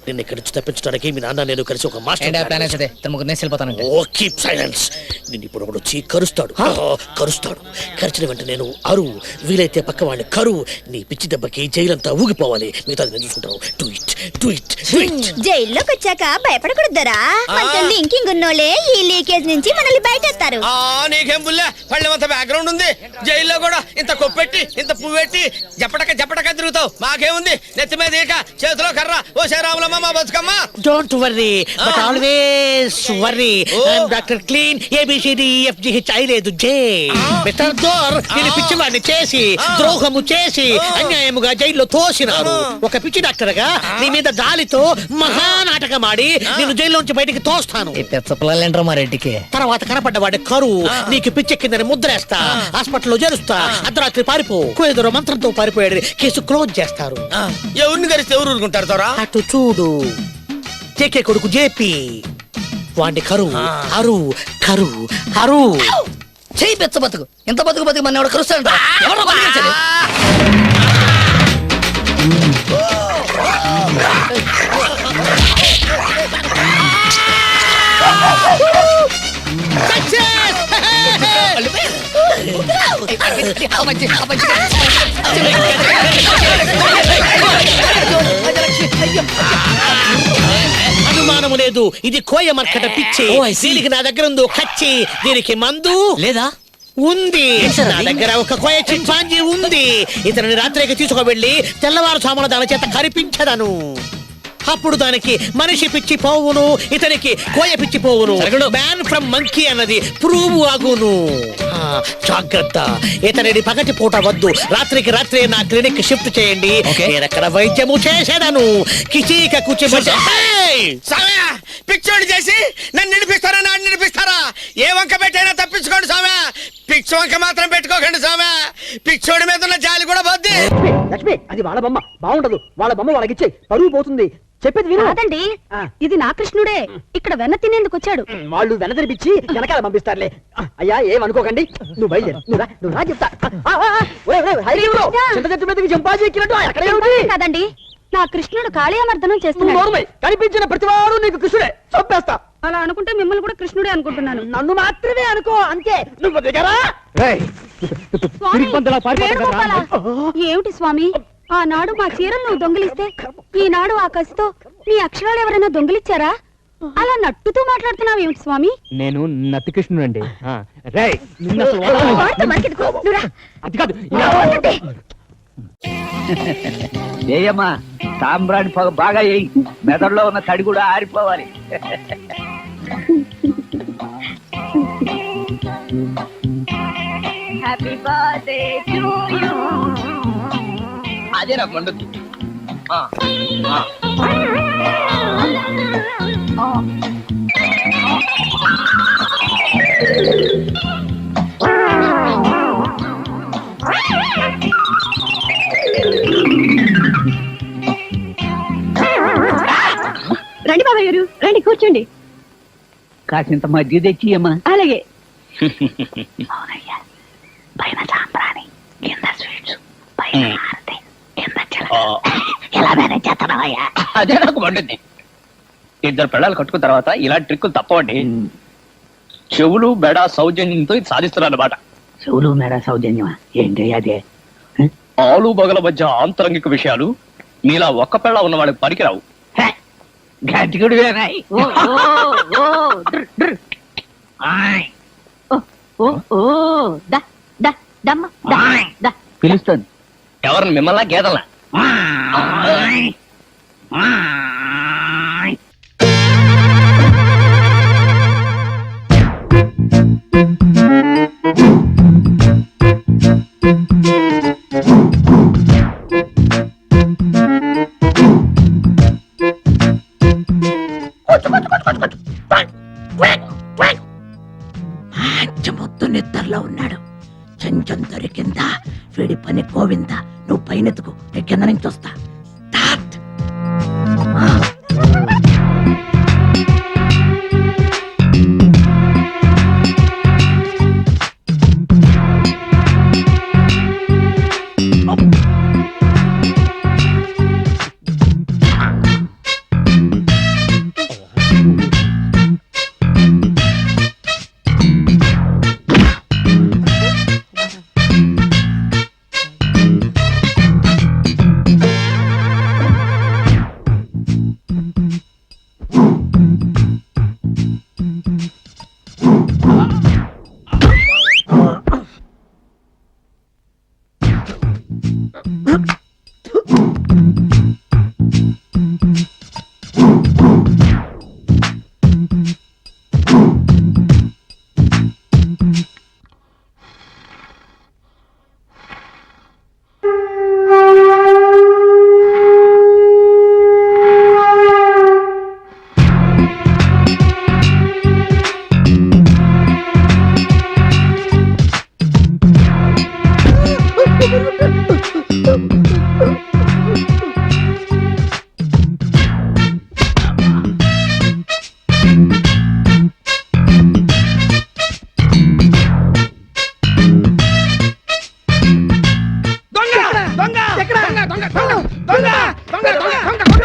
నిన్ను ఇక్కడి నుంచి తప్పించడానికి మీ నాన్న నేను కలిసి ఒక మాస్టర్ కీప్ సైలెన్స్. నిన్ను ఇప్పుడు వచ్చి కరుస్తాడు. కరిచిన వెంట నేను అరువు, వీలైతే పక్క వాడిని కరువు. నీ పిచ్చి దెబ్బకి జైలంతా ఊగిపోవాలి. మిగతా నేను చూసుకుంటాను. జైల్లోకి వచ్చాక భయపడకూడదరా. కొంచెం లింకింగ్ ఉన్నోలే ఈ లీకేజ్ నుంచి మనల్ని బయటేస్తారు. నీకేం బుల్లే పళ్ళెమంత బ్యాక్గ్రౌండ్ ఉంది. జైల్లో కూడా ఇంత కొప్పెట్టి ఇంత పువ్వెట్టి జపటక తిరుగుతావు. మాకేముంది, నెత్తి మీద ఈక, చేతిలో కర్ర. ఓ శ్రీరాములమ్మ మా Bathukamma. Don't worry, but always worry. I'm doctor clean, ABCDEFGH లేదు జే. మిస్టర్ దోర్, నేను పిచ్చివాడిని చేసి ద్రోహము చేసి అన్యాయముగా జైల్లో తోసినారు. ఒక పిచ్చి డాక్టర్ గా నీ మీద జాలితో మహానాటకం ఆడి నేను జైల్లోంచి బయటికి తోస్తాను. తర్వాత కనపడ్డవాడి కరువు, నీకు పిచ్చెక్కిందని ముద్రేస్తా, హాస్పిటల్లో చేరుస్తా, అర్ధరాత్రి పారిపో. కుయేదరో మంత్రంతో పారిపోయాడు, కేసు క్లోజ్ చేస్తారు. ఎవరిని కలిస్తే ఎవరు ఊరుకుంటారు తోరా? అటు చూడు, జేకే కొడుకు జేపీ, వాడి కరువు అరువు కరువు అరువు. చెయ్యి పెచ్చ బతుకు, ఎంత బతుకు బతుకు మన ఎవరు కలుస్తాడంట. ఎవరో బతికించండి. అనుమానము లేదు, ఇది కోయ మర్కట పిచ్చి. దీనికి నా దగ్గర ఉందో కచ్చి. దీనికి మందు లేదా? ఉంది. నా దగ్గర ఒక కోయ చింపాంజీ ఉంది. ఇతని రాత్రికి తీసుకువెళ్ళి తెల్లవారు సాముల దాని చేత కరిపించదను. అప్పుడు దానికి మనిషి పిచ్చి పోవును, ఇతనికి కోయ పిచ్చి పోవును. మ్యాన్ ఫ్రమ్ మంకీ అన్నది ప్రూవ్ ఆగును. జాగ్రత్త, ఇతనిని పగటి పూట వద్దు, రాత్రికి రాత్రే నా క్లినిక్ షిఫ్ట్ చేయండి. నేనక్కడ వైద్యము చేసేదను. కిచీక కుచి పిచ్చోడి చేసి నన్ను నిడిపిస్తారా, నాన్న నిడిపిస్తారా? ఏ వంక పెట్టైనా తప్పించుకోండి సామె. పిచ్చి వంక మాత్రం పెట్టుకోకండి సామె. పిచ్చోడి మీద ఉన్న జాలి కూడా పోద్ది. లక్ష్మి, అది వాళ్ళ బొమ్మ, బాగుండదు. వాళ్ళ బొమ్మ వాళ్ళకిచ్చే పరువు పోతుంది. చెప్పేది విను. కాదండి, ఇది నా కృష్ణుడే. ఇక్కడ వెన్న తినేందుకు వచ్చాడు. వాళ్ళు వెన తెరిపించి వెనకాల పంపిస్తారులే. అయ్యా ఏమనుకోకండి, నువ్వు బయలుదేరు. నువ్వు రా చెప్తా. చింత చెట్టు మీదకి చంపాజీ ఎక్కినట్టు అక్కడే ఉంది కాదండి, నా కృష్ణుడు కాళీయమర్దనం చేస్తున్నాడు. కనిపించిన ప్రతివాడు నీకు కృష్ణుడే, చంపేస్తా. అలా అనుకుంటే మిమ్మల్ని కూడా కృష్ణుడే అనుకుంటున్నాను. నన్ను మాత్రమే అనుకో, అంతే. నువ్వు దిగరా. ఏమిటి స్వామి, ఆనాడు మా చీరలు నువ్వు దొంగిలిస్తే ఈనాడు ఆ కసితో నీ అక్షరాలు ఎవరైనా దొంగిలిచ్చారా? అలా నట్టుతూ మాట్లాడుతున్నావు ఏమిటి స్వామి? నేను నత్తి కృష్ణుడు అండి. ఏయమ్మా, సాంబ్రాణి పొగ బాగా వేయి, మెదడులో ఉన్న తడి కూడా ఆరిపోవాలి. Happy birthday to you. అదే నాకు మండుద్ది. రండి బాబాయ్ గారు, రండి కూర్చోండి. కాసింత మధ్య తెచ్చి అమ్మా. అలాగే. అవునయ్యా, పైన సాంబ్రాణి, కింద స్వీట్స్, పైన హారతి, కింద ఎలా మేనేజ్ చేస్తున్నావయ్యా? అదే నాకు మండుద్ది. ఇద్దరు పిల్లలు కట్టుకున్న తర్వాత ఇలాంటి ట్రిక్కులు తప్పవండి. చెవులు మెడ సౌజన్యంతో ఇది సాధిస్తున్నారు అన్నమాట. చెవులు మెడ సౌజన్యమా ఏంటి అదే? ఆలు బగల మధ్య ఆంతరంగిక విషయాలు నీలా ఒక్క పిల్ల ఉన్న వాళ్ళకి పనికిరావు. పిలుస్తుంది. ఎవరిని మిమ్మల్ని గేదల్లా? మొత్తం నిద్రలో ఉన్నాడు. చెంచం దొరికిందా? వీడి పని గోవిందా. నువ్వు పైనెత్తుకు, కింద నుంచి వస్తా.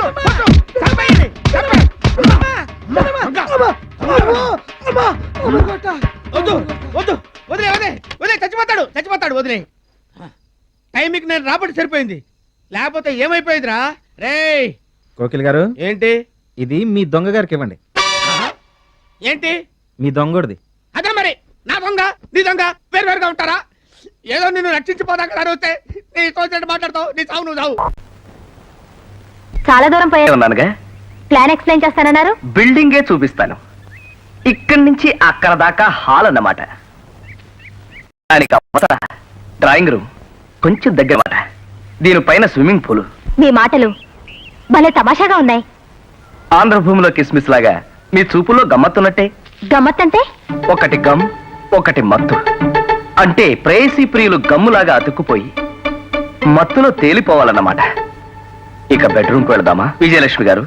చంపేయండి, చంపేయండి. వద్దు వద్దు వదిలే వదిలే వదిలే చచ్చిపోతాడు వదిలే. టైంకి నేను రాబట్టి సరిపోయింది, లేకపోతే ఏమైపోయిందిరా రేయ్. కోకిల్ గారు, ఏంటి ఇది మీ దొంగ గారికి ఇవ్వండి. ఏంటి మీ దొంగోడిది. అదే మరి, నా దొంగ నీ దొంగ వేరుగా ఉంటారా? ఏదో నిన్ను రక్షించిపోదా కదా వస్తే నీ తోచినట్టు మాట్లాడతావు, నీ చావు నువ్వు చావు. చాలా దూరం పోయా ఉన్నానుగా, ప్లాన్ ఎక్స్ప్లెయిన్ చేస్తానన్నారు. బిల్డింగే చూపిస్తాను. ఇక్కడి నుంచి అక్కడ దాకా హాల్ అన్నమాట. దానికి అవతల డ్రాయింగ్ రూమ్, కొంచెం దగ్గర మాట. దీనిపైన స్విమ్మింగ్ పూల్. మీ మాటలు భలే తమాషాగా ఉన్నాయి. ఆంధ్రభూమిలో కిస్మిస్ లాగా మీ చూపుల్లో గమ్మత్తున్నట్టే. గమ్మత్తంటే ఒకటి గమ్, ఒకటి మత్తు. అంటే ప్రేయసీ ప్రియులు గమ్ములాగా అతుక్కుపోయి మత్తులో తేలిపోవాలన్నమాట. ఇక బెడ్రూమ్కి వెళదామా? విజయలక్ష్మి గారు,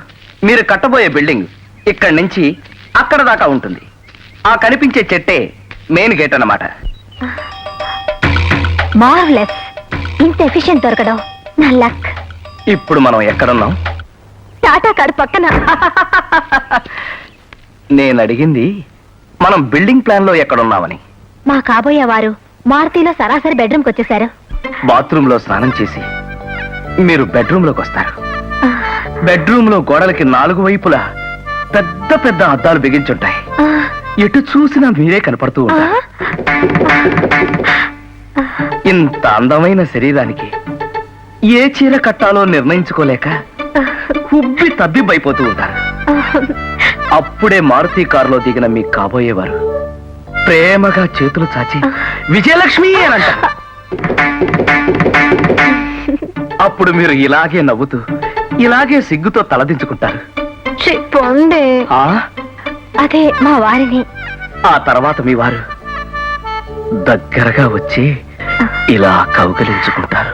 మీరు కట్టబోయే బిల్డింగ్ ఇక్కడి నుంచి అక్కడ దాకా ఉంటుంది. ఆ కనిపించే చెట్టే మెయిన్ గేట్ అన్నమాట. మార్వెలస్, ఇంత ఎఫిషియెంట్ దొరకడం నా లక్. ఇప్పుడు మనం ఎక్కడున్నాం? టాటా కారు పక్కన. నేను అడిగింది మనం బిల్డింగ్ ప్లాన్ లో ఎక్కడున్నామని. మా కాబోయే వారు మారుతిలో సరాసరి బెడ్రూమ్కి వచ్చేసారు. బాత్రూమ్ లో స్నానం చేసి మీరు బెడ్రూమ్ లోకి వస్తారు. బెడ్రూమ్ లో గోడలకి 4 వైపులా పెద్ద పెద్ద అద్దాలు బిగించుంటాయి. ఎటు చూసినా మీరే కనపడుతూ ఉంటారు. ఇంత అందమైన శరీరానికి ఏ చీర కట్టాలో నిర్ణయించుకోలేక ఉబ్బి తబ్బిబ్బైపోతూ ఉంటారు. అప్పుడే మారుతి కారులో దిగిన మీ కాబోయేవారు ప్రేమగా చేతులు చాచి విజయలక్ష్మి అని అంటారు. అప్పుడు మీరు ఇలాగే నవ్వుతూ ఇలాగే సిగ్గుతో తలదించుకుంటారు. ఆ అదే మా వారిని. ఆ తర్వాత మీ వారు దగ్గరగా వచ్చి ఇలా కౌగిలించుకుంటారు.